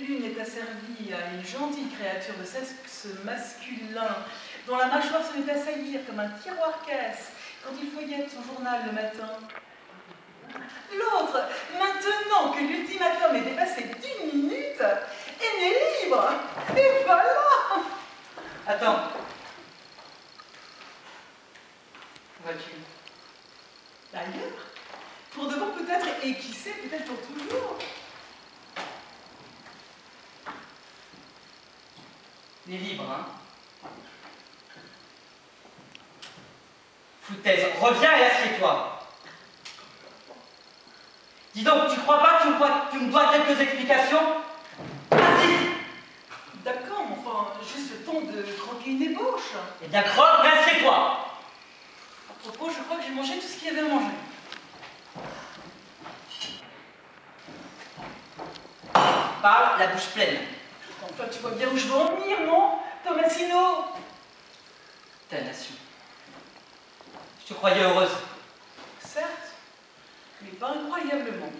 L'une est asservie à une gentille créature de sexe masculin, dont la mâchoire se met à saillir comme un tiroir-caisse quand il feuillette son journal le matin. L'autre, maintenant que l'ultimatum est dépassé d'1 minute, est née libre. Et voilà. Attends. Où vas-tu? D'ailleurs, pour de bon peut-être, et qui sait, peut-être pour toujours. Il est libre, hein? Foutaise, reviens et assieds-toi. Dis donc, tu crois pas que tu me dois quelques explications? Vas-y! D'accord, mais enfin, juste le temps de croquer une ébauche. Eh bien, croque, mais assieds-toi! À propos, je crois que j'ai mangé tout ce qu'il y avait à manger. Parle la bouche pleine. Enfin, tu vois bien où je veux en venir, non, Tomasino? Ta nation. Je te croyais heureuse. Certes, mais pas incroyablement.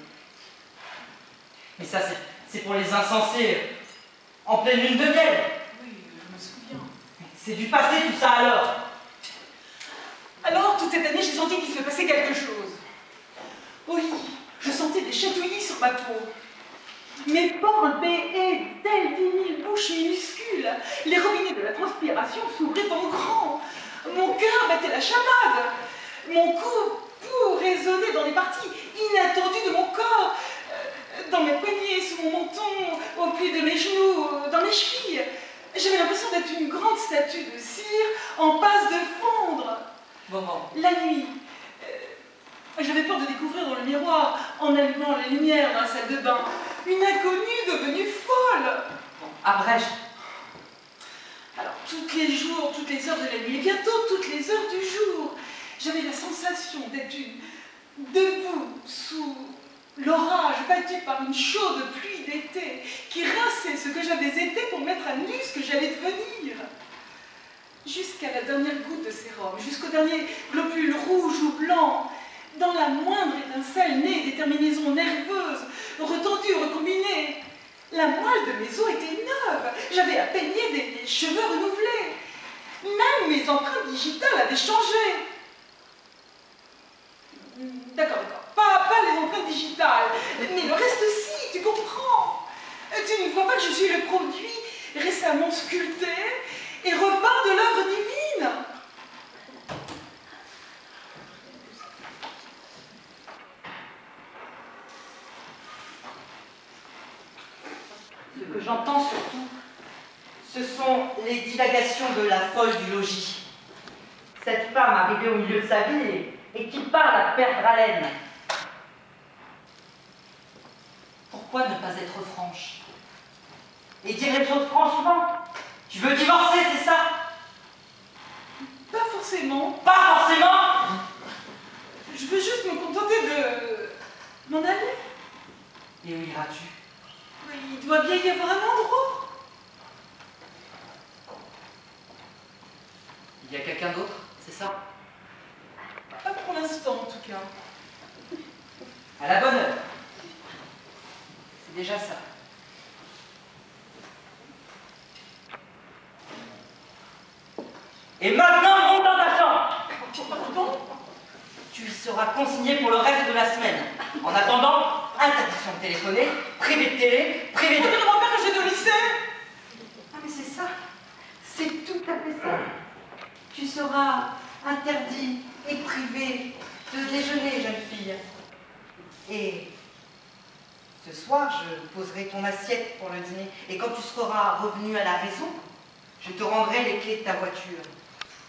Mais ça, c'est pour les insensés, en pleine lune de miel. Oui, je me souviens. C'est du passé tout ça alors. Alors, toute cette année, j'ai senti qu'il se passait quelque chose. Oui, je sentais des chatouillis sur ma peau. Mes pores béaient telles 10 000 bouches minuscules. Les robinets de la transpiration s'ouvraient en grand. Mon cœur battait la chamade. Mon pouls résonnait dans les parties inattendues de mon corps. Dans mes poignets, sous mon menton, au pied de mes genoux, dans mes chevilles. J'avais l'impression d'être une grande statue de cire en passe de fondre. Moment. La nuit, j'avais peur de découvrir dans le miroir, en allumant les lumières dans la salle de bain, une inconnue devenue folle. Abrège. Alors, tous les jours, toutes les heures de la nuit, et bientôt toutes les heures du jour, j'avais la sensation d'être debout sous l'orage, battu par une chaude pluie d'été, qui rinçait ce que j'avais été pour mettre à nu ce que j'allais devenir. Jusqu'à la dernière goutte de sérum, jusqu'au dernier globule rouge ou blanc, dans la moindre étincelle née des terminaisons nerveuses, retendues, recombinées. La moelle de mes os était neuve, j'avais à peigner des cheveux renouvelés. Même mes empreintes digitales avaient changé. D'accord, pas les empreintes digitales, mais le reste si, tu comprends. Tu ne vois pas que je suis le produit récemment sculpté et repeint de l'œuvre divine. Ce que j'entends surtout, ce sont les divagations de la folle du logis. Cette femme arrivée au milieu de sa vie et qui parle à perdre haleine. Pourquoi ne pas être franche? Et dire les choses franchement? Tu veux divorcer, c'est ça? Pas forcément. Pas forcément? Je veux juste me contenter de m'en aller. Et où iras-tu? Il doit bien y avoir un endroit. Il y a quelqu'un d'autre, c'est ça? Pas pour l'instant, en tout cas. À la bonne heure. C'est déjà ça. Et maintenant, monte dans ta chambre. Pardon? Tu y seras consigné pour le reste de la semaine. En attendant, interdiction de téléphoner, privé de télé, privé de... Mon père que j'étais au lycée. Ah mais c'est ça. C'est tout à fait ça. Tu seras interdit et privé de déjeuner, jeune fille. Et ce soir, je poserai ton assiette pour le dîner. Et quand tu seras revenu à la raison, je te rendrai les clés de ta voiture.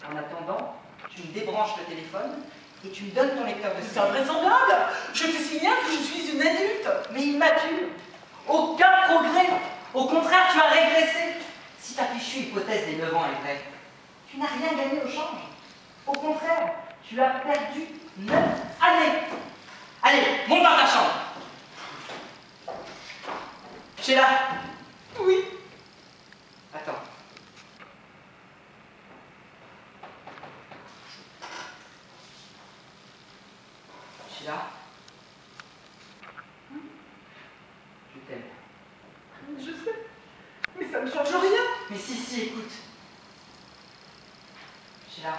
En attendant, tu me débranches le téléphone et tu me donnes ton lecteur de CD. C'est invraisemblable. Je te signale que je suis une adulte. Mais immature. Aucun progrès. Au contraire, tu as régressé. Si ta fichue hypothèse des 9 ans est vraie, tu n'as rien gagné au change. Au contraire, tu as perdu 9 années. Allez, monte dans ta chambre. Sheila. Oui. Attends. Sheila. Je t'aime. Je sais. ça ne change rien. Mais si, écoute. Sheila.